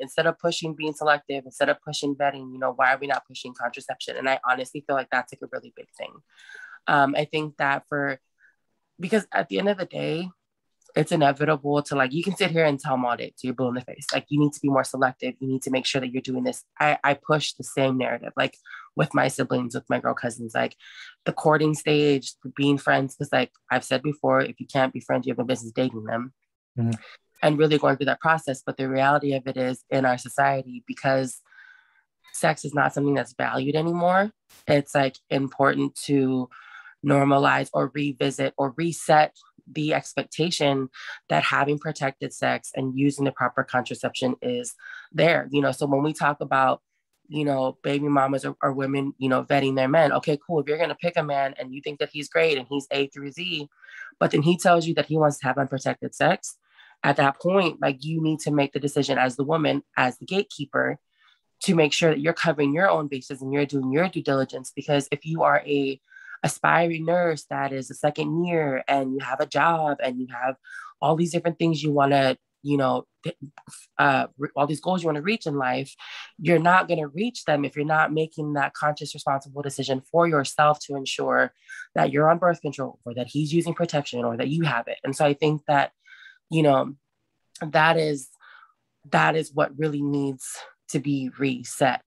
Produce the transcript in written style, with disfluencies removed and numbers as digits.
instead of pushing being selective, instead of pushing vetting, why are we not pushing contraception? And I honestly feel like that's like a really big thing. I think that because at the end of the day, it's inevitable to like, you can sit here and tell them all day to your blue in the face. Like, you need to be more selective. You need to make sure that you're doing this. I push the same narrative, like with my siblings, with my girl cousins, like the courting stage, being friends. Cause like I've said before, if you can't be friends, you have no business dating them. Mm-hmm. And really going through that process. But the reality of it is, in our society, because sex is not something that's valued anymore, it's like important to normalize or revisit or reset the expectation that having protected sex and using the proper contraception is there. So when we talk about, baby mamas or women, vetting their men, okay, cool. If you're going to pick a man and you think that he's great and he's A through Z, but then he tells you that he wants to have unprotected sex, at that point, like, you need to make the decision as the woman, as the gatekeeper, to make sure that you're covering your own bases and you're doing your due diligence. Because if you are a aspiring nurse that is a second year and you have a job and you have all these different things you want to, all these goals you want to reach in life, you're not going to reach them if you're not making that conscious, responsible decision for yourself to ensure that you're on birth control or that he's using protection or that you have it. And so I think that, that is what really needs to be reset.